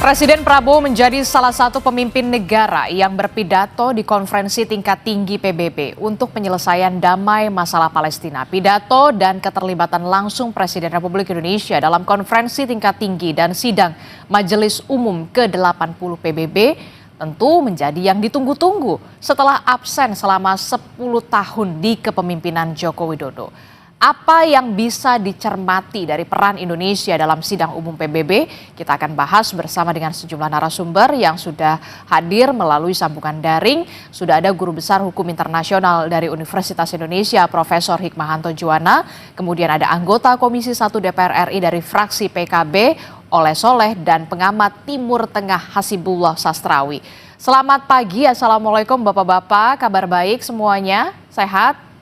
Presiden Prabowo menjadi salah satu pemimpin negara yang berpidato di konferensi tingkat tinggi PBB untuk penyelesaian damai masalah Palestina. Pidato dan keterlibatan langsung Presiden Republik Indonesia dalam konferensi tingkat tinggi dan sidang Majelis Umum ke-80 PBB tentu menjadi yang ditunggu-tunggu setelah absen selama 10 tahun di kepemimpinan Joko Widodo. Apa yang bisa dicermati dari peran Indonesia dalam sidang umum PBB? Kita akan bahas bersama dengan sejumlah narasumber yang sudah hadir melalui sambungan daring. Sudah ada Guru Besar Hukum Internasional dari Universitas Indonesia, Profesor Hikmahanto Juwana. Kemudian ada anggota Komisi 1 DPR RI dari fraksi PKB, Oleh Soleh, dan pengamat Timur Tengah Hasibullah Sastrawi. Selamat pagi, Assalamualaikum Bapak-Bapak, kabar baik semuanya, sehat?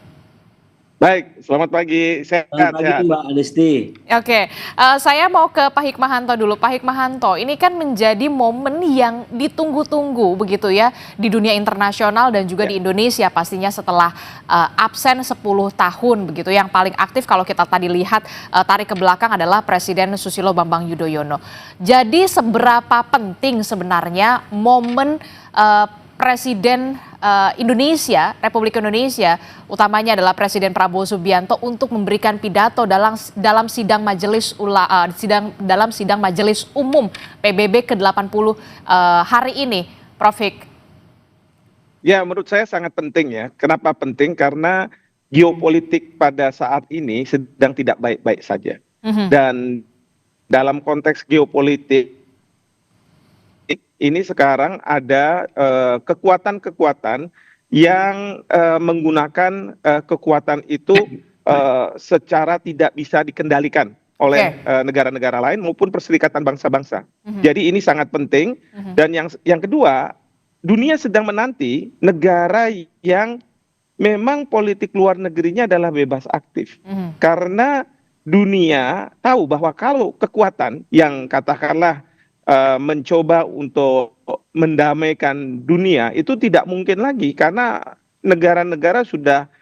Baik, selamat pagi. Sehat, Selamat pagi, Mbak Adesti. Oke, saya mau ke Pak Hikmahanto dulu. Pak Hikmahanto, ini kan menjadi momen yang ditunggu-tunggu begitu ya di dunia internasional dan juga di Indonesia pastinya setelah absen 10 tahun begitu. Yang paling aktif kalau kita tadi lihat tarik ke belakang adalah Presiden Susilo Bambang Yudhoyono. Jadi seberapa penting sebenarnya momen Presiden Indonesia, Republik Indonesia, utamanya adalah Presiden Prabowo Subianto untuk memberikan pidato dalam sidang Majelis Umum PBB ke-80 hari ini, Prof. Hik. Ya, menurut saya sangat penting ya. Kenapa penting? Karena geopolitik pada saat ini sedang tidak baik-baik saja. Dan dalam konteks geopolitik ini sekarang ada kekuatan-kekuatan yang menggunakan kekuatan itu secara tidak bisa dikendalikan oleh negara-negara lain maupun Perserikatan Bangsa-Bangsa. Jadi ini sangat penting. Dan yang kedua, dunia sedang menanti negara yang memang politik luar negerinya adalah bebas aktif. Karena dunia tahu bahwa kalau kekuatan yang katakanlah mencoba untuk mendamaikan dunia itu tidak mungkin lagi karena negara-negara sudah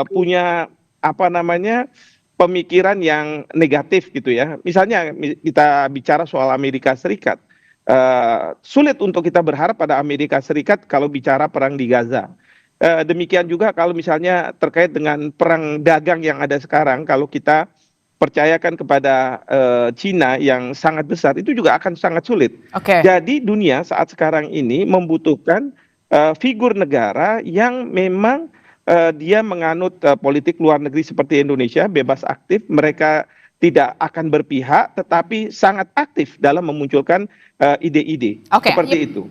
punya pemikiran yang negatif gitu ya. Misalnya kita bicara soal Amerika Serikat, sulit untuk kita berharap pada Amerika Serikat kalau bicara perang di Gaza. Demikian juga kalau misalnya terkait dengan perang dagang yang ada sekarang, kalau kita percayakan kepada Cina yang sangat besar, itu juga akan sangat sulit. Jadi dunia saat sekarang ini membutuhkan figur negara yang memang dia menganut politik luar negeri seperti Indonesia, bebas aktif, mereka tidak akan berpihak, tetapi sangat aktif dalam memunculkan ide-ide seperti itu.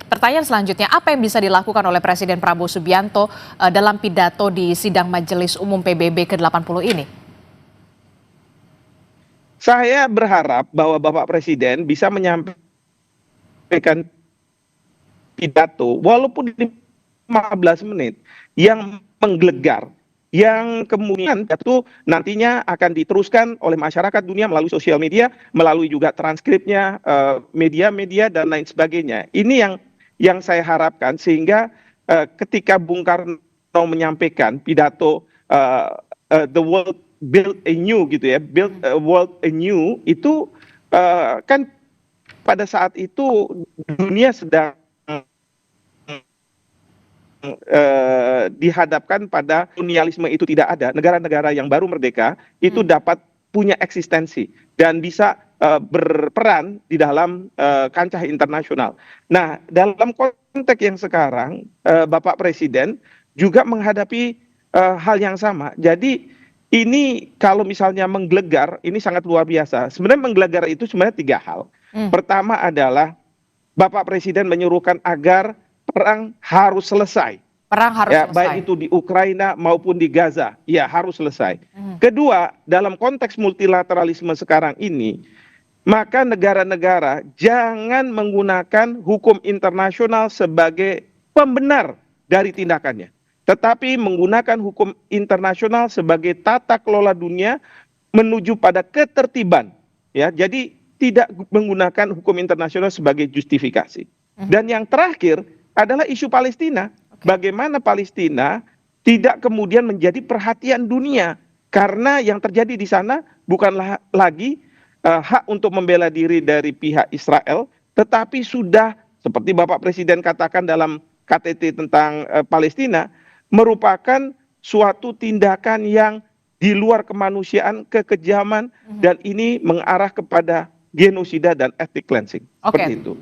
Pertanyaan selanjutnya, apa yang bisa dilakukan oleh Presiden Prabowo Subianto dalam pidato di sidang Majelis Umum PBB ke-80 ini? Saya berharap bahwa Bapak Presiden bisa menyampaikan pidato walaupun 15 menit yang menggelegar, yang kemudian itu nantinya akan diteruskan oleh masyarakat dunia melalui sosial media, melalui juga transkripnya, media-media dan lain sebagainya. Ini yang saya harapkan sehingga ketika Bung Karno menyampaikan pidato the world build a new gitu ya, build a world anew, itu kan pada saat itu dunia sedang dihadapkan pada kolonialisme itu tidak ada. Negara-negara yang baru merdeka itu dapat punya eksistensi dan bisa berperan di dalam kancah internasional. Nah, dalam konteks yang sekarang Bapak Presiden juga menghadapi hal yang sama. Jadi ini kalau misalnya menggelegar, ini sangat luar biasa. Sebenarnya menggelegar itu sebenarnya 3 hal. Pertama adalah Bapak Presiden menyuruhkan agar perang harus selesai. Perang harus selesai. Baik itu di Ukraina maupun di Gaza, ya harus selesai. Kedua, dalam konteks multilateralisme sekarang ini, maka negara-negara jangan menggunakan hukum internasional sebagai pembenar dari tindakannya, tetapi menggunakan hukum internasional sebagai tata kelola dunia menuju pada ketertiban. Ya, jadi tidak menggunakan hukum internasional sebagai justifikasi. Dan yang terakhir adalah isu Palestina. Bagaimana Palestina tidak kemudian menjadi perhatian dunia, karena yang terjadi di sana bukanlah lagi hak untuk membela diri dari pihak Israel, tetapi sudah seperti Bapak Presiden katakan dalam KTT tentang Palestina, merupakan suatu tindakan yang di luar kemanusiaan, kekejaman, dan ini mengarah kepada genosida dan ethnic cleansing. Seperti Oke. itu.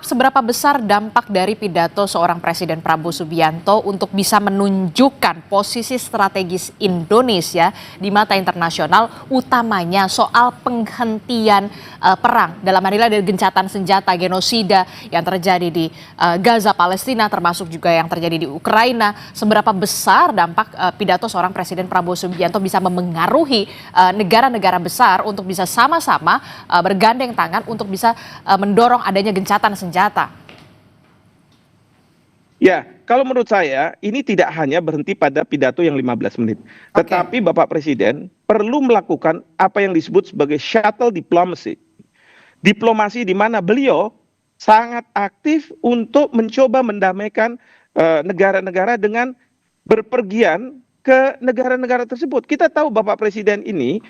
Seberapa besar dampak dari pidato seorang Presiden Prabowo Subianto untuk bisa menunjukkan posisi strategis Indonesia di mata internasional, utamanya soal penghentian perang, dalam hal ini ada gencatan senjata genosida yang terjadi di Gaza, Palestina, termasuk juga yang terjadi di Ukraina. Seberapa besar dampak pidato seorang Presiden Prabowo Subianto bisa memengaruhi negara-negara besar untuk bisa sama-sama bergandeng tangan untuk bisa mendorong adanya gencatan senjata? Ya, kalau menurut saya ini tidak hanya berhenti pada pidato yang 15 menit. Tetapi Bapak Presiden perlu melakukan apa yang disebut sebagai shuttle diplomacy. Diplomasi di mana beliau sangat aktif untuk mencoba mendamaikan negara-negara dengan berpergian ke negara-negara tersebut. Kita tahu Bapak Presiden ini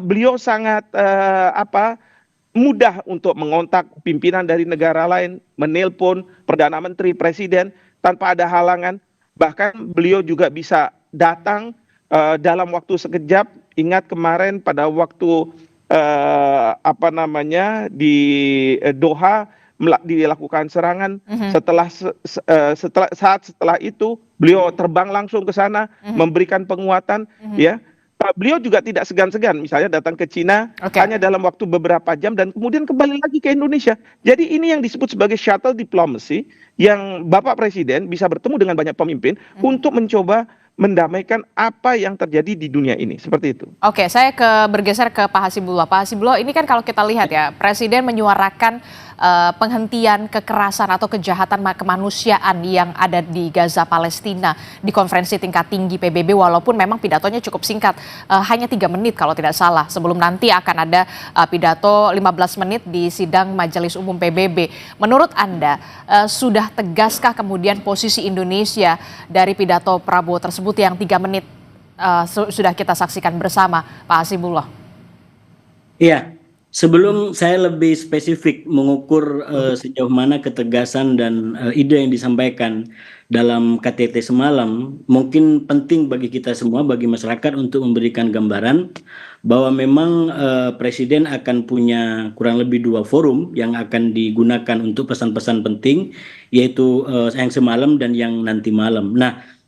beliau sangat mudah untuk mengontak pimpinan dari negara lain, menelpon Perdana Menteri, Presiden tanpa ada halangan. Bahkan beliau juga bisa datang dalam waktu sekejap. Ingat kemarin pada waktu di Doha dilakukan serangan, setelah itu beliau terbang langsung ke sana, memberikan penguatan, ya. Beliau juga tidak segan-segan, misalnya datang ke Cina hanya dalam waktu beberapa jam dan kemudian kembali lagi ke Indonesia. Jadi ini yang disebut sebagai shuttle diplomacy, yang Bapak Presiden bisa bertemu dengan banyak pemimpin untuk mencoba mendamaikan apa yang terjadi di dunia ini, seperti itu. Oke, saya bergeser ke Pak Hasibullah. Pak Hasibullah, ini kan kalau kita lihat ya, Presiden menyuarakan penghentian kekerasan atau kejahatan kemanusiaan yang ada di Gaza, Palestina di konferensi tingkat tinggi PBB, walaupun memang pidatonya cukup singkat, hanya 3 menit kalau tidak salah, sebelum nanti akan ada pidato 15 menit di sidang Majelis Umum PBB. Menurut Anda, sudah tegaskah kemudian posisi Indonesia dari pidato Prabowo tersebut yang 3 menit sudah kita saksikan bersama, Pak Hasibullah? Iya, sebelum saya lebih spesifik mengukur sejauh mana ketegasan dan ide yang disampaikan dalam KTT semalam, mungkin penting bagi kita semua, bagi masyarakat untuk memberikan gambaran bahwa memang Presiden akan punya kurang lebih 2 forum yang akan digunakan untuk pesan-pesan penting, yaitu yang semalam dan yang nanti malam. Nah,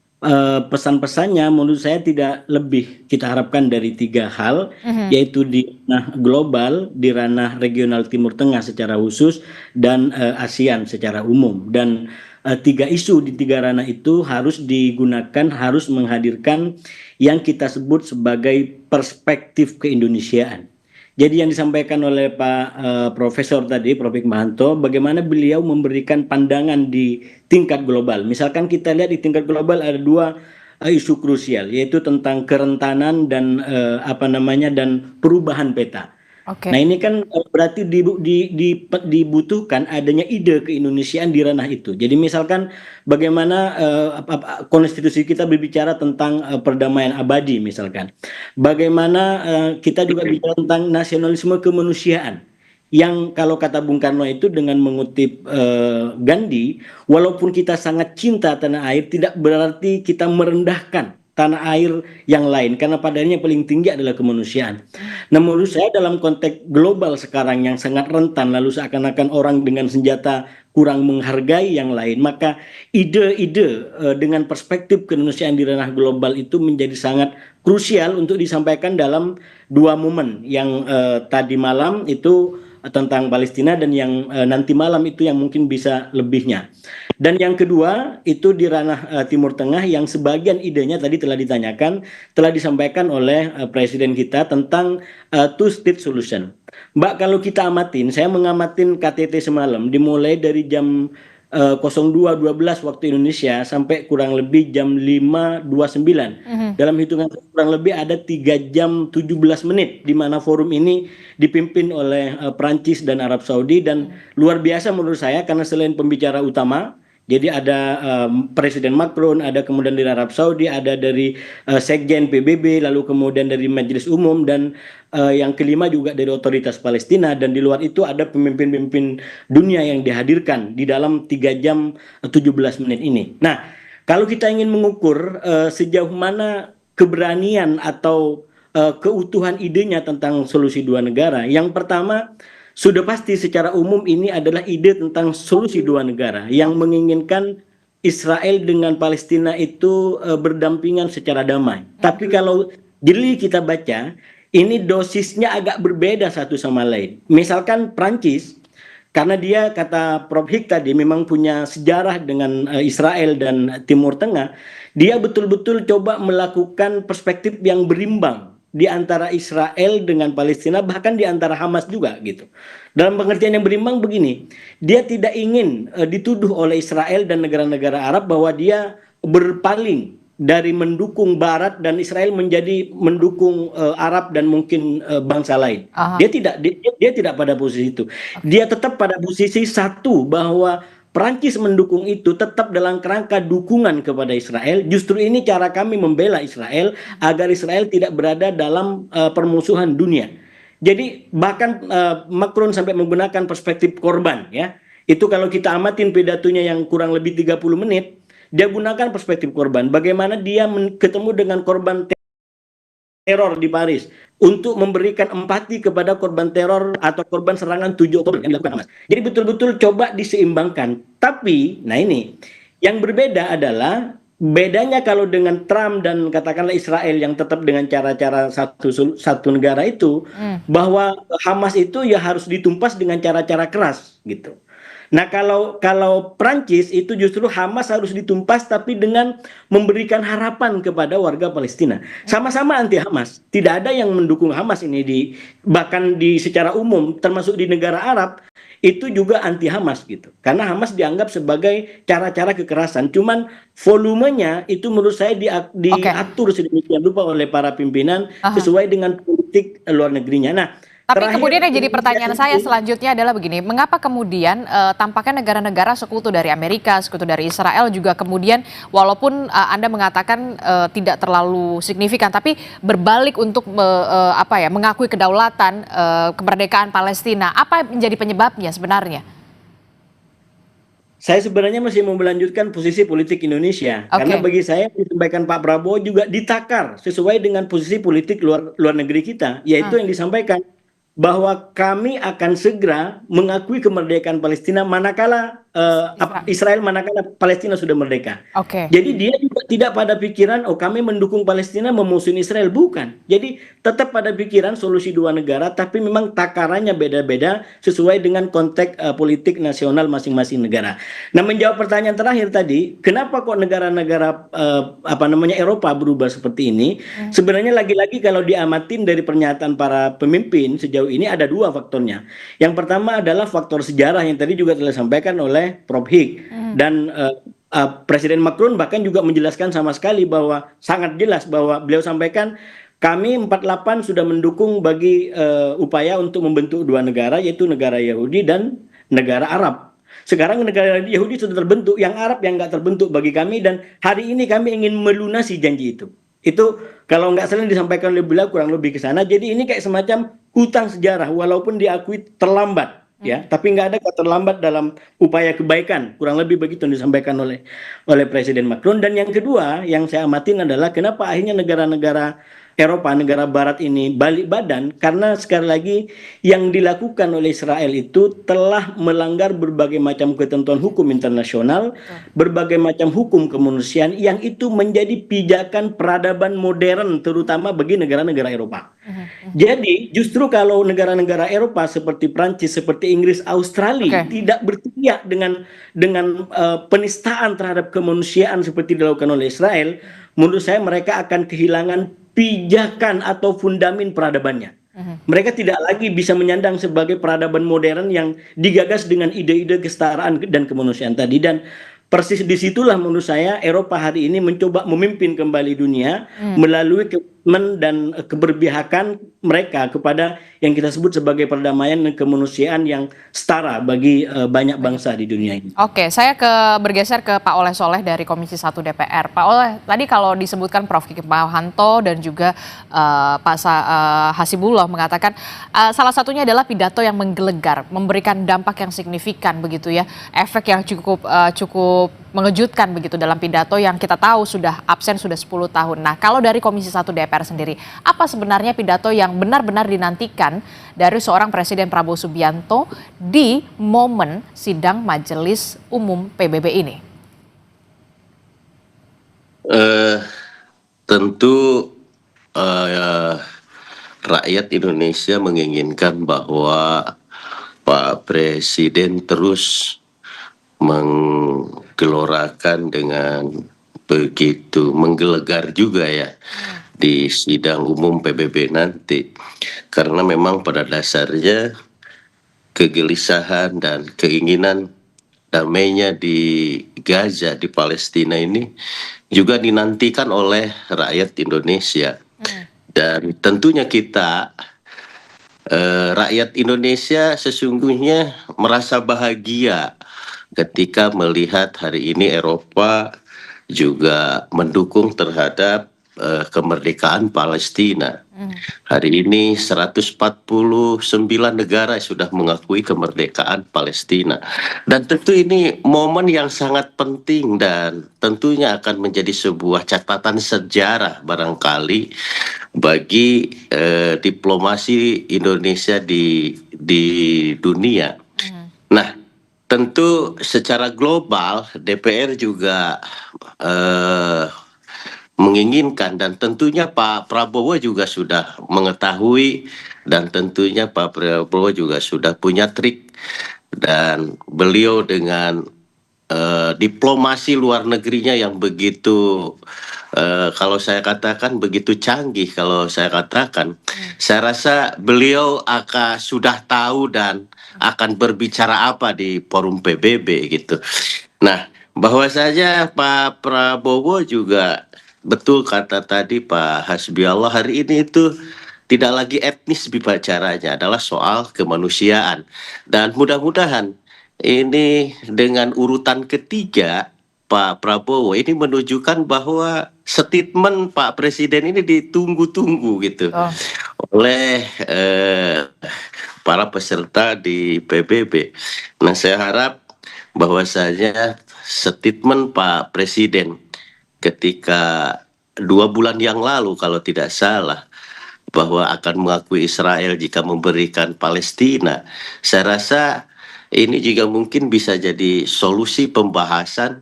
pesan-pesannya menurut saya tidak lebih kita harapkan dari 3 hal, yaitu di ranah global, di ranah regional Timur Tengah secara khusus, dan ASEAN secara umum. Dan 3 isu di 3 ranah itu harus digunakan, harus menghadirkan yang kita sebut sebagai perspektif keindonesiaan. Jadi yang disampaikan oleh Pak Profesor tadi, Prof. Hikmahanto, bagaimana beliau memberikan pandangan di tingkat global. Misalkan kita lihat di tingkat global ada 2 isu krusial, yaitu tentang kerentanan dan dan perubahan peta. Nah ini kan berarti dibutuhkan adanya ide keindonesiaan di ranah itu. Jadi misalkan bagaimana konstitusi kita berbicara tentang perdamaian abadi misalkan. Bagaimana kita juga bicara tentang nasionalisme kemanusiaan. Yang kalau kata Bung Karno itu dengan mengutip Gandhi, walaupun kita sangat cinta tanah air, tidak berarti kita merendahkan tanah air yang lain, karena padanya paling tinggi adalah kemanusiaan. Nah menurut saya dalam konteks global sekarang yang sangat rentan, lalu seakan-akan orang dengan senjata kurang menghargai yang lain, maka ide-ide dengan perspektif keindonesiaan di ranah global itu menjadi sangat krusial untuk disampaikan dalam 2 momen yang tadi malam itu tentang Palestina, dan yang nanti malam itu yang mungkin bisa lebihnya. Dan yang kedua itu di ranah Timur Tengah yang sebagian idenya tadi telah ditanyakan, telah disampaikan oleh Presiden kita tentang two-state solution. Mbak, kalau kita amatin, saya mengamatin KTT semalam dimulai dari jam 02.12 waktu Indonesia sampai kurang lebih jam 5.29. Dalam hitungan kurang lebih ada 3 jam 17 menit di mana forum ini dipimpin oleh Prancis dan Arab Saudi, dan luar biasa menurut saya karena selain pembicara utama, Jadi ada Presiden Macron, ada kemudian dari Arab Saudi, ada dari Sekjen PBB, lalu kemudian dari Majelis Umum, dan yang kelima juga dari Otoritas Palestina, dan di luar itu ada pemimpin-pemimpin dunia yang dihadirkan di dalam 3 jam 17 menit ini. Nah, kalau kita ingin mengukur sejauh mana keberanian atau keutuhan idenya tentang solusi dua negara, yang pertama sudah pasti secara umum ini adalah ide tentang solusi dua negara yang menginginkan Israel dengan Palestina itu berdampingan secara damai. Tapi kalau jeli kita baca, ini dosisnya agak berbeda satu sama lain. Misalkan Prancis, karena dia kata Prof. Hik tadi memang punya sejarah dengan Israel dan Timur Tengah, dia betul-betul coba melakukan perspektif yang berimbang di antara Israel dengan Palestina, bahkan di antara Hamas juga gitu. Dalam pengertian yang berimbang begini, dia tidak ingin dituduh oleh Israel dan negara-negara Arab bahwa dia berpaling dari mendukung Barat dan Israel menjadi mendukung Arab dan mungkin bangsa lain. Dia tidak pada posisi itu. Dia tetap pada posisi satu, bahwa Perancis mendukung itu tetap dalam kerangka dukungan kepada Israel. Justru ini cara kami membela Israel agar Israel tidak berada dalam permusuhan dunia. Jadi bahkan Macron sampai menggunakan perspektif korban, ya. Itu kalau kita amatin pidatonya yang kurang lebih 30 menit, dia gunakan perspektif korban. Bagaimana dia ketemu dengan korban teror di Paris untuk memberikan empati kepada korban teror atau korban serangan 7 Oktober yang dilakukan Hamas. Jadi betul-betul coba diseimbangkan. Tapi, nah ini, yang berbeda adalah bedanya kalau dengan Trump dan katakanlah Israel yang tetap dengan cara-cara satu negara itu, bahwa Hamas itu ya harus ditumpas dengan cara-cara keras gitu. Nah, kalau Prancis itu justru Hamas harus ditumpas tapi dengan memberikan harapan kepada warga Palestina. Sama-sama anti Hamas. Tidak ada yang mendukung Hamas ini, bahkan secara umum termasuk di negara Arab itu juga anti Hamas gitu. Karena Hamas dianggap sebagai cara-cara kekerasan. Cuman volumenya itu menurut saya diatur sedemikian rupa oleh para pimpinan sesuai dengan politik luar negerinya. Nah, tapi kemudian yang jadi pertanyaan saya selanjutnya adalah begini, mengapa kemudian tampaknya negara-negara sekutu dari Amerika, sekutu dari Israel juga kemudian walaupun Anda mengatakan tidak terlalu signifikan, tapi berbalik untuk mengakui kedaulatan, kemerdekaan Palestina. Apa menjadi penyebabnya sebenarnya? Saya sebenarnya masih mau melanjutkan posisi politik Indonesia, karena bagi saya disampaikan Pak Prabowo juga ditakar sesuai dengan posisi politik luar negeri kita, yaitu yang disampaikan bahwa kami akan segera mengakui kemerdekaan Palestina manakala Israel manakala Palestina sudah merdeka. Jadi dia juga tidak pada pikiran kami mendukung Palestina memusuhi Israel, bukan. Jadi tetap pada pikiran solusi dua negara, tapi memang takarannya beda-beda sesuai dengan konteks politik nasional masing-masing negara. Nah, menjawab pertanyaan terakhir tadi, kenapa kok negara-negara Eropa berubah seperti ini? Sebenarnya lagi-lagi kalau diamatin dari pernyataan para pemimpin sejauh ini ada dua faktornya. Yang pertama adalah faktor sejarah yang tadi juga telah disampaikan oleh Prof. Hik. Dan Presiden Macron bahkan juga menjelaskan sama sekali bahwa sangat jelas bahwa beliau sampaikan kami 48 sudah mendukung bagi upaya untuk membentuk dua negara, yaitu negara Yahudi dan negara Arab. Sekarang negara Yahudi sudah terbentuk, yang Arab yang nggak terbentuk bagi kami, dan hari ini kami ingin melunasi janji itu. Itu kalau nggak salah disampaikan oleh beliau kurang lebih ke sana. Jadi ini kayak semacam hutang sejarah, walaupun diakui terlambat, ya, tapi nggak ada kata terlambat dalam upaya kebaikan. Kurang lebih begitu yang disampaikan oleh Presiden Macron. Dan yang kedua yang saya amatin adalah kenapa akhirnya negara-negara Eropa, negara Barat ini balik badan, karena sekali lagi yang dilakukan oleh Israel itu telah melanggar berbagai macam ketentuan hukum internasional, berbagai macam hukum kemanusiaan yang itu menjadi pijakan peradaban modern terutama bagi negara-negara Eropa. Jadi justru kalau negara-negara Eropa seperti Prancis, seperti Inggris, Australia tidak berteriak dengan penistaan terhadap kemanusiaan seperti dilakukan oleh Israel, menurut saya mereka akan kehilangan pijakan atau fundamen peradabannya. Mereka tidak lagi bisa menyandang sebagai peradaban modern yang digagas dengan ide-ide kesetaraan dan kemanusiaan tadi. Dan persis disitulah menurut saya Eropa hari ini mencoba memimpin kembali dunia melalui komitmen dan keberpihakan mereka kepada yang kita sebut sebagai perdamaian dan kemanusiaan yang setara bagi banyak bangsa di dunia ini. Oke, saya bergeser ke Pak Oleh Soleh dari Komisi 1 DPR. Pak Oleh, tadi kalau disebutkan Prof. Kiki Mahanto dan juga Hasibullah mengatakan salah satunya adalah pidato yang menggelegar, memberikan dampak yang signifikan begitu ya, efek yang cukup mengejutkan begitu dalam pidato yang kita tahu sudah absen sudah 10 tahun. Nah, kalau dari Komisi 1 DPR sendiri, apa sebenarnya pidato yang benar-benar dinantikan dari seorang Presiden Prabowo Subianto di momen sidang Majelis Umum PBB ini? Tentu rakyat Indonesia menginginkan bahwa Pak Presiden terus menggelorakan dengan begitu menggelegar juga ya di sidang umum PBB nanti, karena memang pada dasarnya kegelisahan dan keinginan damainya di Gaza, di Palestina ini juga dinantikan oleh rakyat Indonesia. Dan tentunya kita rakyat Indonesia sesungguhnya merasa bahagia ketika melihat hari ini Eropa juga mendukung terhadap kemerdekaan Palestina. Hari ini 149 negara sudah mengakui kemerdekaan Palestina. Dan tentu ini momen yang sangat penting dan tentunya akan menjadi sebuah catatan sejarah barangkali bagi diplomasi Indonesia di dunia. Nah, tentu secara global DPR juga menginginkan, dan tentunya Pak Prabowo juga sudah mengetahui, dan tentunya Pak Prabowo juga sudah punya trik, dan beliau dengan diplomasi luar negerinya yang begitu kalau saya katakan begitu canggih, saya rasa beliau sudah tahu dan akan berbicara apa di forum PBB gitu. Nah, bahwasanya Pak Prabowo juga betul kata tadi Pak Hasbiallah, hari ini itu tidak lagi etnis bicaranya, adalah soal kemanusiaan. Dan mudah-mudahan ini dengan urutan ketiga Pak Prabowo ini menunjukkan bahwa statement Pak Presiden ini ditunggu-tunggu gitu oleh para peserta di PBB. Nah, saya harap bahwasanya statement Pak Presiden ketika 2 bulan yang lalu kalau tidak salah bahwa akan mengakui Israel jika memberikan Palestina, saya rasa ini juga mungkin bisa jadi solusi pembahasan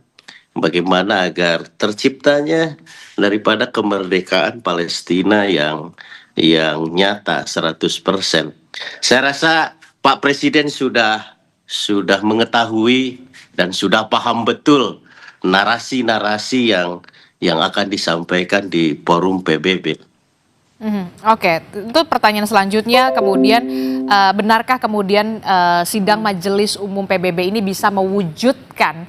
bagaimana agar terciptanya daripada kemerdekaan Palestina yang nyata 100%. Saya rasa Pak Presiden sudah mengetahui dan sudah paham betul narasi-narasi yang akan disampaikan di forum PBB. Oke, itu pertanyaan selanjutnya. Kemudian benarkah kemudian sidang Majelis Umum PBB ini bisa mewujudkan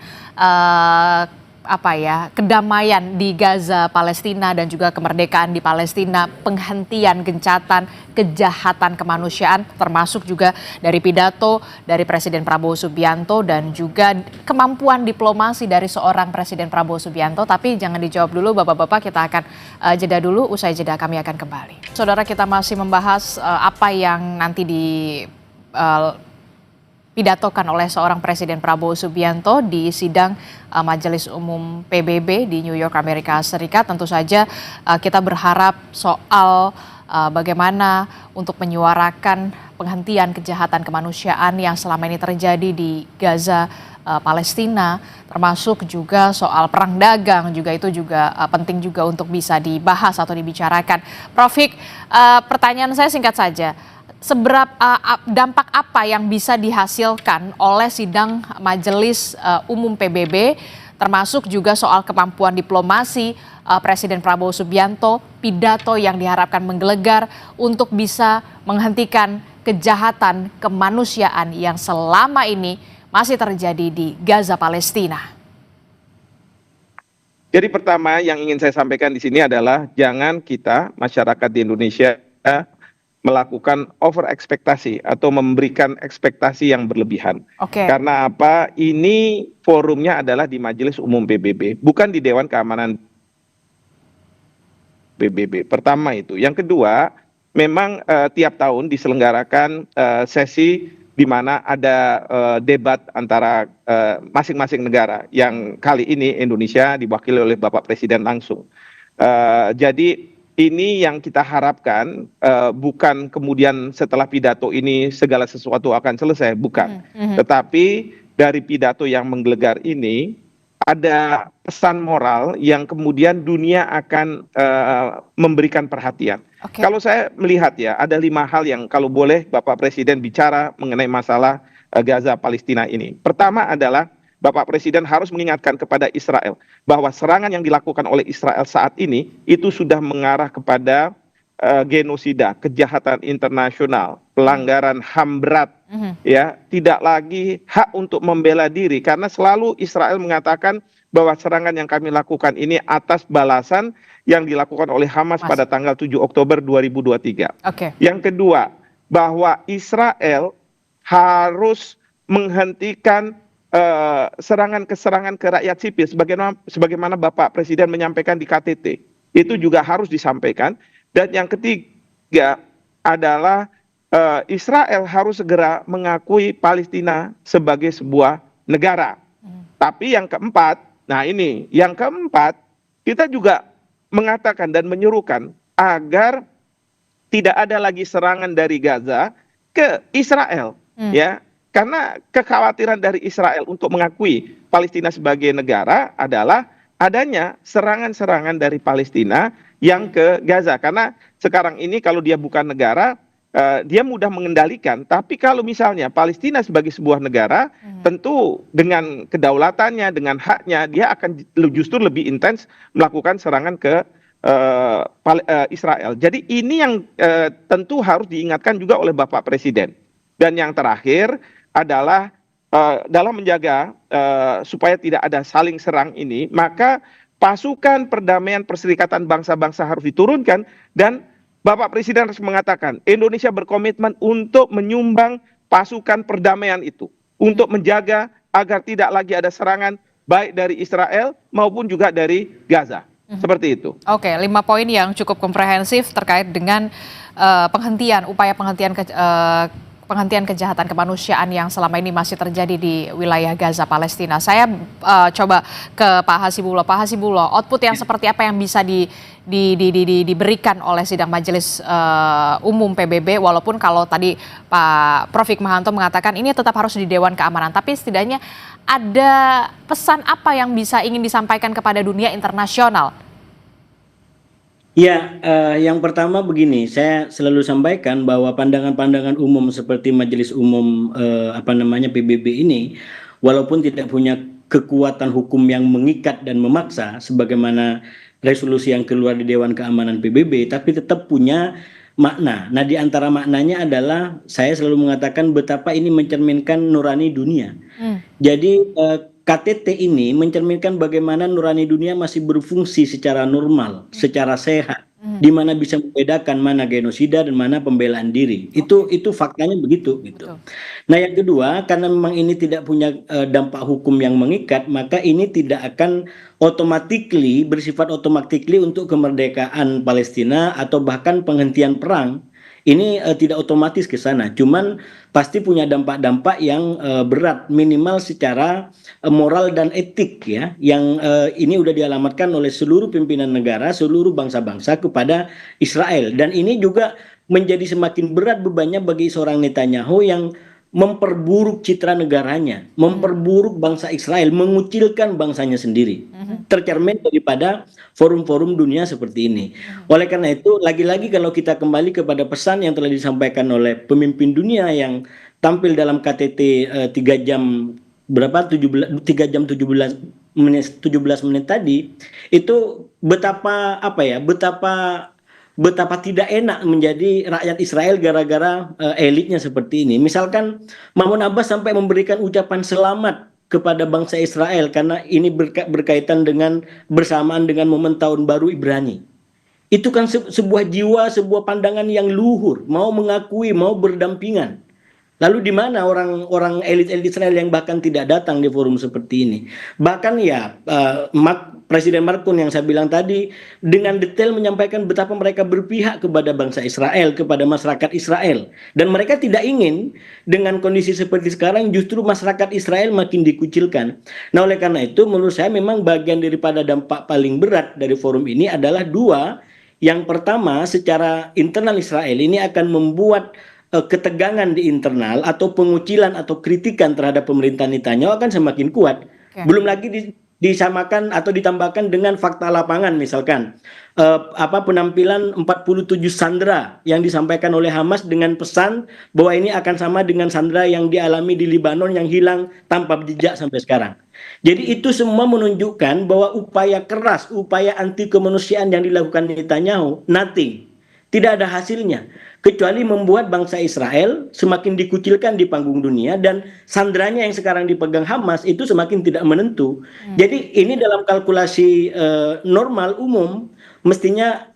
kedamaian di Gaza, Palestina, dan juga kemerdekaan di Palestina, penghentian gencatan kejahatan kemanusiaan, termasuk juga dari pidato dari Presiden Prabowo Subianto dan juga kemampuan diplomasi dari seorang Presiden Prabowo Subianto. Tapi jangan dijawab dulu Bapak-Bapak, kita akan jeda dulu, usai jeda kami akan kembali. Saudara, kita masih membahas apa yang nanti dipidatokan oleh seorang Presiden Prabowo Subianto di sidang Majelis Umum PBB di New York, Amerika Serikat. Tentu saja kita berharap soal bagaimana untuk menyuarakan penghentian kejahatan kemanusiaan yang selama ini terjadi di Gaza, Palestina, termasuk juga soal perang dagang, juga itu juga penting juga untuk bisa dibahas atau dibicarakan. Prof. Hik, pertanyaan saya singkat saja. Seberapa dampak apa yang bisa dihasilkan oleh sidang Majelis Umum PBB, termasuk juga soal kemampuan diplomasi Presiden Prabowo Subianto, pidato yang diharapkan menggelegar untuk bisa menghentikan kejahatan kemanusiaan yang selama ini masih terjadi di Gaza, Palestina? Jadi pertama yang ingin saya sampaikan di sini adalah jangan kita masyarakat di Indonesia melakukan over ekspektasi atau memberikan ekspektasi yang berlebihan. Oke. Karena apa? Ini forumnya adalah di Majelis Umum PBB, bukan di Dewan Keamanan PBB. Pertama itu. Yang kedua, memang tiap tahun diselenggarakan sesi di mana ada debat antara masing-masing negara. Yang kali ini Indonesia diwakili oleh Bapak Presiden langsung. Jadi ini yang kita harapkan, bukan kemudian setelah pidato ini segala sesuatu akan selesai, bukan. Tetapi dari pidato yang menggelegar ini ada pesan moral yang kemudian dunia akan memberikan perhatian. Oke. Kalau saya melihat ya, ada 5 hal yang kalau boleh Bapak Presiden bicara mengenai masalah Gaza Palestina ini. Pertama adalah Bapak Presiden harus mengingatkan kepada Israel bahwa serangan yang dilakukan oleh Israel saat ini itu sudah mengarah kepada genosida, kejahatan internasional, pelanggaran HAM berat, ya, tidak lagi hak untuk membela diri karena selalu Israel mengatakan bahwa serangan yang kami lakukan ini atas balasan yang dilakukan oleh Hamas pada tanggal 7 Oktober 2023. Oke. Yang kedua, bahwa Israel harus menghentikan serangan-keserangan ke rakyat sipil sebagaimana Bapak Presiden menyampaikan di KTT. Itu juga harus disampaikan. Dan yang ketiga adalah Israel harus segera mengakui Palestina sebagai sebuah negara. Tapi yang keempat, yang keempat kita juga mengatakan dan menyerukan agar tidak ada lagi serangan dari Gaza ke Israel, ya. Karena kekhawatiran dari Israel untuk mengakui Palestina sebagai negara adalah adanya serangan-serangan dari Palestina yang ke Gaza. Karena sekarang ini kalau dia bukan negara, dia mudah mengendalikan. Tapi kalau misalnya Palestina sebagai sebuah negara, tentu dengan kedaulatannya, dengan haknya, dia akan justru lebih intens melakukan serangan ke Israel. Jadi ini yang tentu harus diingatkan juga oleh Bapak Presiden. Dan yang terakhir adalah dalam menjaga supaya tidak ada saling serang ini, maka pasukan perdamaian Perserikatan Bangsa-Bangsa harus diturunkan dan Bapak Presiden harus mengatakan Indonesia berkomitmen untuk menyumbang pasukan perdamaian itu untuk menjaga agar tidak lagi ada serangan baik dari Israel maupun juga dari Gaza. Seperti itu. Oke, 5 poin yang cukup komprehensif terkait dengan upaya penghentian kejahatan kemanusiaan yang selama ini masih terjadi di wilayah Gaza Palestina. Saya coba ke Pak Hasibullah. Pak Hasibullah, output yang seperti apa yang bisa diberikan oleh sidang Majelis Umum PBB, walaupun kalau tadi Pak Prof. Hikmahanto mengatakan ini tetap harus di Dewan Keamanan, tapi setidaknya ada pesan apa yang ingin disampaikan kepada dunia internasional? Ya, yang pertama begini, saya selalu sampaikan bahwa pandangan-pandangan umum seperti Majelis Umum PBB ini, walaupun tidak punya kekuatan hukum yang mengikat dan memaksa, sebagaimana resolusi yang keluar di Dewan Keamanan PBB, tapi tetap punya makna. Nah, di antara maknanya adalah saya selalu mengatakan betapa ini mencerminkan nurani dunia. Jadi KTT ini mencerminkan bagaimana nurani dunia masih berfungsi secara normal, secara sehat, di mana bisa membedakan mana genosida dan mana pembelaan diri. Itu faktanya begitu gitu. Nah, yang kedua, karena memang ini tidak punya dampak hukum yang mengikat, maka ini tidak akan bersifat otomatis untuk kemerdekaan Palestina atau bahkan penghentian perang. Ini tidak otomatis ke sana, cuman pasti punya dampak-dampak yang berat, minimal secara moral dan etik ya, yang ini udah dialamatkan oleh seluruh pimpinan negara, seluruh bangsa-bangsa kepada Israel. Dan ini juga menjadi semakin berat bebannya bagi seorang Netanyahu yang memperburuk citra negaranya, memperburuk bangsa Israel, mengucilkan bangsanya sendiri. Tercermin daripada forum-forum dunia seperti ini. Oleh karena itu, lagi-lagi kalau kita kembali kepada pesan yang telah disampaikan oleh pemimpin dunia yang tampil dalam KTT 3 jam 17 menit tadi, itu betapa tidak enak menjadi rakyat Israel gara-gara elitnya seperti ini. Misalkan Mahmud Abbas sampai memberikan ucapan selamat kepada bangsa Israel karena ini berkaitan dengan bersamaan dengan momen tahun baru Ibrani. Itu kan sebuah jiwa, sebuah pandangan yang luhur, mau mengakui, mau berdampingan. Lalu di mana orang-orang elit-elit Israel yang bahkan tidak datang di forum seperti ini? Bahkan ya Presiden Markon yang saya bilang tadi dengan detail menyampaikan betapa mereka berpihak kepada bangsa Israel, kepada masyarakat Israel. Dan mereka tidak ingin dengan kondisi seperti sekarang justru masyarakat Israel makin dikucilkan. Nah oleh karena itu menurut saya memang bagian daripada dampak paling berat dari forum ini adalah dua. Yang pertama, secara internal Israel ini akan membuat ketegangan di internal atau pengucilan atau kritikan terhadap pemerintahan Netanyahu akan semakin kuat. Belum lagi disamakan atau ditambahkan dengan fakta lapangan, misalkan penampilan 47 sandera yang disampaikan oleh Hamas dengan pesan bahwa ini akan sama dengan sandera yang dialami di Libanon yang hilang tanpa jejak sampai sekarang. Jadi itu semua menunjukkan bahwa upaya keras, upaya anti kemanusiaan yang dilakukan Netanyahu, nothing. Tidak ada hasilnya, kecuali membuat bangsa Israel semakin dikucilkan di panggung dunia dan sandranya yang sekarang dipegang Hamas itu semakin tidak menentu. Jadi ini dalam kalkulasi normal umum mestinya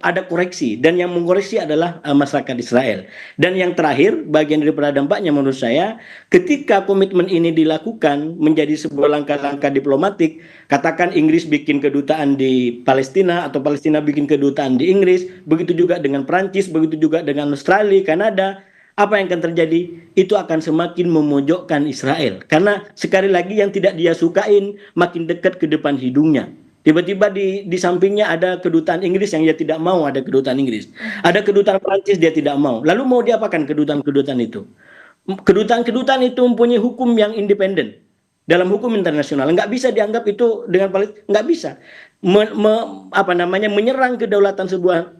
ada koreksi dan yang mengkoreksi adalah masyarakat Israel. Dan yang terakhir bagian daripada dampaknya menurut saya ketika komitmen ini dilakukan menjadi sebuah langkah-langkah diplomatik, katakan Inggris bikin kedutaan di Palestina atau Palestina bikin kedutaan di Inggris, begitu juga dengan Prancis, begitu juga dengan Australia, Kanada, apa yang akan terjadi? Itu akan semakin memojokkan Israel. Karena sekali lagi yang tidak dia sukain makin dekat ke depan hidungnya. Tiba-tiba di sampingnya ada kedutaan Inggris yang dia tidak mau ada kedutaan Inggris. Ada kedutaan Prancis dia tidak mau. Lalu mau diapakan kedutaan-kedutaan itu? Kedutaan-kedutaan itu mempunyai hukum yang independen. Dalam hukum internasional nggak bisa dianggap itu dengan nggak bisa menyerang kedaulatan sebuah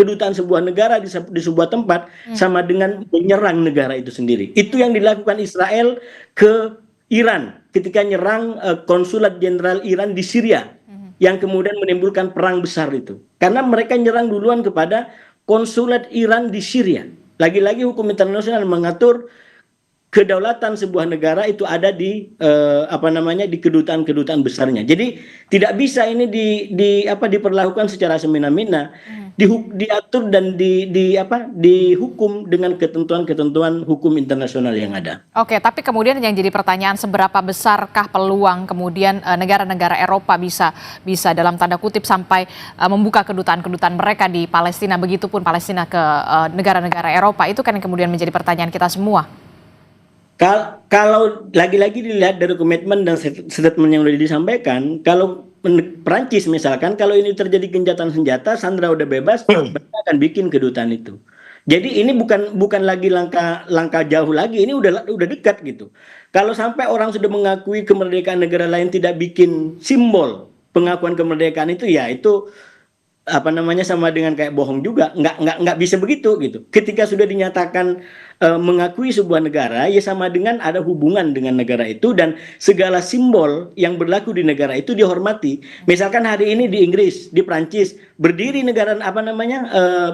kedutaan sebuah negara di sebuah tempat sama dengan menyerang negara itu sendiri. Itu yang dilakukan Israel ke Iran ketika nyerang konsulat jenderal Iran di Syria yang kemudian menimbulkan perang besar itu karena mereka nyerang duluan kepada konsulat Iran di Syria. Lagi-lagi hukum internasional mengatur kedaulatan sebuah negara itu ada di di kedutaan-kedutaan besarnya. Jadi tidak bisa ini diperlakukan secara semena-mena, diatur dan dihukum dengan ketentuan-ketentuan hukum internasional yang ada. Oke, tapi kemudian yang jadi pertanyaan seberapa besarkah peluang kemudian negara-negara Eropa bisa dalam tanda kutip sampai membuka kedutaan-kedutaan mereka di Palestina, begitupun Palestina ke negara-negara Eropa, itu kan yang kemudian menjadi pertanyaan kita semua. Kalau lagi-lagi dilihat dari komitmen dan statement yang sudah disampaikan, kalau Perancis misalkan, kalau ini terjadi gencatan senjata, Sandra udah bebas, mereka akan bikin kedutaan itu. Jadi ini bukan lagi langkah jauh lagi, ini udah dekat gitu. Kalau sampai orang sudah mengakui kemerdekaan negara lain tidak bikin simbol pengakuan kemerdekaan itu, ya itu sama dengan kayak bohong juga, nggak bisa begitu gitu. Ketika sudah dinyatakan mengakui sebuah negara, ya sama dengan ada hubungan dengan negara itu dan segala simbol yang berlaku di negara itu dihormati. Misalkan hari ini di Inggris, di Prancis berdiri negara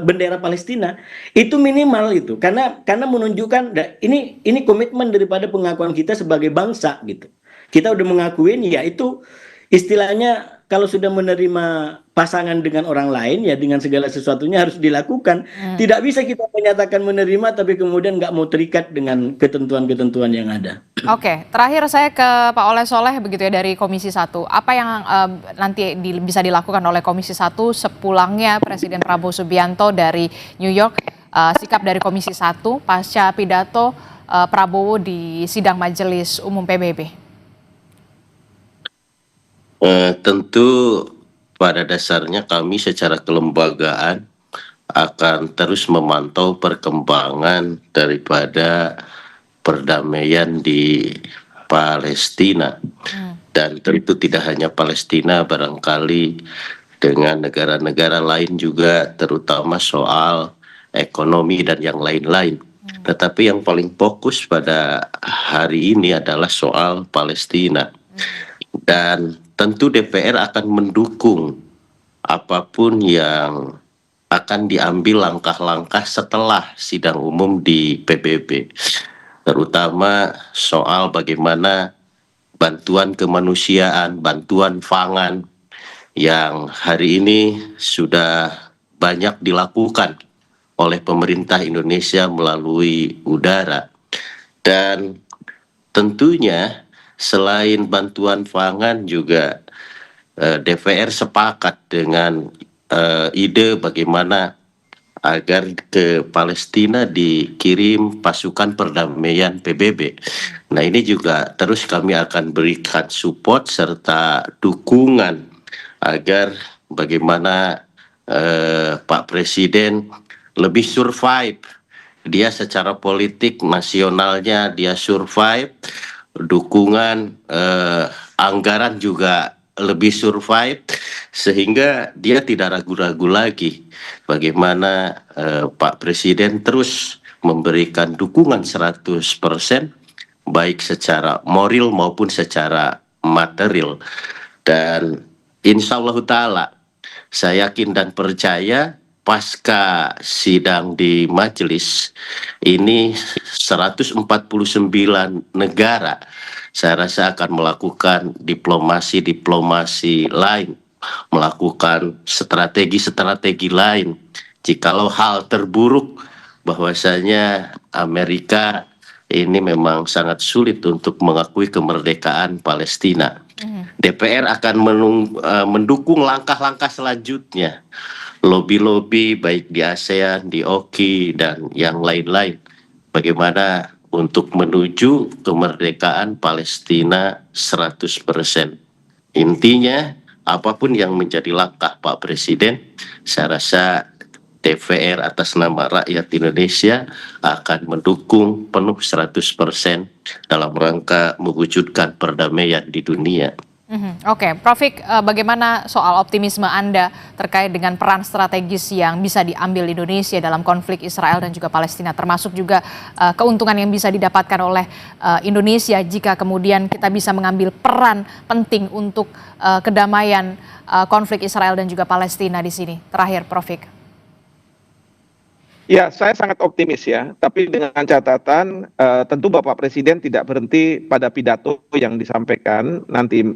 bendera Palestina, itu minimal itu karena menunjukkan ini komitmen daripada pengakuan kita sebagai bangsa gitu. Kita udah mengakuin, ya itu istilahnya kalau sudah menerima pasangan dengan orang lain, ya dengan segala sesuatunya harus dilakukan. Tidak bisa kita menyatakan menerima tapi kemudian nggak mau terikat dengan ketentuan-ketentuan yang ada. Oke, terakhir saya ke Pak Oleh Soleh begitu ya dari Komisi 1. Apa yang nanti bisa dilakukan oleh Komisi 1 sepulangnya Presiden Prabowo Subianto dari New York, sikap dari Komisi 1 pasca pidato Prabowo di sidang Majelis Umum PBB? Tentu pada dasarnya kami secara kelembagaan akan terus memantau perkembangan daripada perdamaian di Palestina. Dan tentu tidak hanya Palestina, barangkali dengan negara-negara lain juga, terutama soal ekonomi dan yang lain-lain. Tetapi yang paling fokus pada hari ini adalah soal Palestina. Dan tentu DPR akan mendukung apapun yang akan diambil langkah-langkah setelah sidang umum di PBB. Terutama soal bagaimana bantuan kemanusiaan, bantuan pangan yang hari ini sudah banyak dilakukan oleh pemerintah Indonesia melalui udara. Dan tentunya selain bantuan pangan juga DPR sepakat dengan ide bagaimana agar ke Palestina dikirim pasukan perdamaian PBB. Nah, ini juga terus kami akan berikan support serta dukungan agar bagaimana Pak Presiden lebih survive. Dia secara politik nasionalnya dia survive, dukungan anggaran juga lebih survive, sehingga dia tidak ragu-ragu lagi bagaimana Pak Presiden terus memberikan dukungan 100% baik secara moral maupun secara material. Dan insya Allah Ta'ala saya yakin dan percaya pasca sidang di majelis ini 149 negara saya rasa akan melakukan diplomasi lain, melakukan strategi lain. Jikalau hal terburuk bahwasanya Amerika ini memang sangat sulit untuk mengakui kemerdekaan Palestina. DPR akan mendukung langkah-langkah selanjutnya, lobby baik di ASEAN, di OKI, dan yang lain-lain. Bagaimana untuk menuju kemerdekaan Palestina 100%. Intinya, apapun yang menjadi langkah Pak Presiden, saya rasa DPR atas nama rakyat Indonesia akan mendukung penuh 100% dalam rangka mewujudkan perdamaian di dunia. Oke, Prof. Bagaimana soal optimisme Anda terkait dengan peran strategis yang bisa diambil Indonesia dalam konflik Israel dan juga Palestina, termasuk juga keuntungan yang bisa didapatkan oleh Indonesia jika kemudian kita bisa mengambil peran penting untuk kedamaian konflik Israel dan juga Palestina di sini. Terakhir, Prof. Ya, saya sangat optimis ya, tapi dengan catatan tentu Bapak Presiden tidak berhenti pada pidato yang disampaikan nanti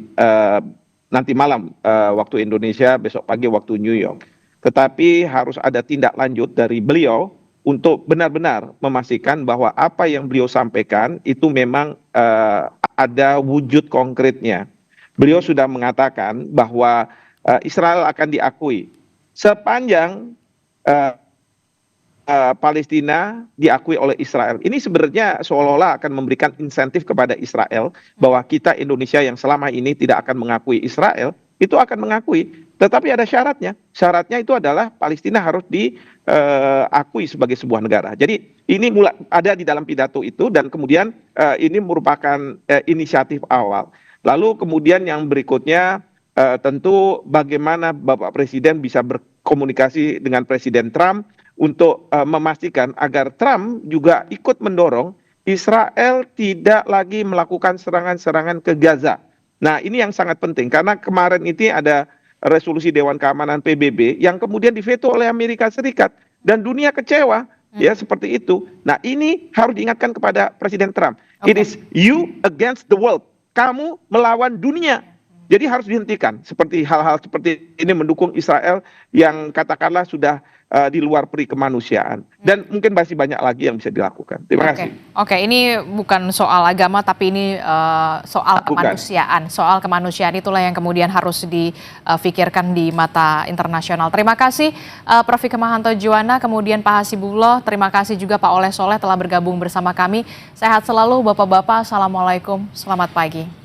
malam waktu Indonesia, besok pagi waktu New York. Tetapi harus ada tindak lanjut dari beliau untuk benar-benar memastikan bahwa apa yang beliau sampaikan itu memang ada wujud konkretnya. Beliau sudah mengatakan bahwa Israel akan diakui sepanjang Palestina diakui oleh Israel. Ini sebenarnya seolah-olah akan memberikan insentif kepada Israel bahwa kita Indonesia yang selama ini tidak akan mengakui Israel, itu akan mengakui. Tetapi ada syaratnya. Syaratnya itu adalah Palestina harus diakui sebagai sebuah negara. Jadi ini ada di dalam pidato itu dan kemudian ini merupakan inisiatif awal. Lalu kemudian yang berikutnya tentu bagaimana Bapak Presiden bisa berkomunikasi dengan Presiden Trump untuk memastikan agar Trump juga ikut mendorong Israel tidak lagi melakukan serangan-serangan ke Gaza. Nah, ini yang sangat penting karena kemarin ini ada resolusi Dewan Keamanan PBB yang kemudian diveto oleh Amerika Serikat dan dunia kecewa ya seperti itu. Nah, ini harus diingatkan kepada Presiden Trump. It is you against the world. Kamu melawan dunia. Jadi harus dihentikan seperti hal-hal seperti ini mendukung Israel yang katakanlah sudah di luar peri kemanusiaan dan mungkin masih banyak lagi yang bisa dilakukan. Terima kasih. Oke, ini bukan soal agama tapi ini soal kemanusiaan. Soal kemanusiaan itulah yang kemudian harus difikirkan di mata internasional. Terima kasih Prof. Hikmahanto Juwana, kemudian Pak Hasibullah, terima kasih juga Pak Oleh Soleh telah bergabung bersama kami. Sehat selalu Bapak-bapak. Assalamualaikum. Selamat pagi.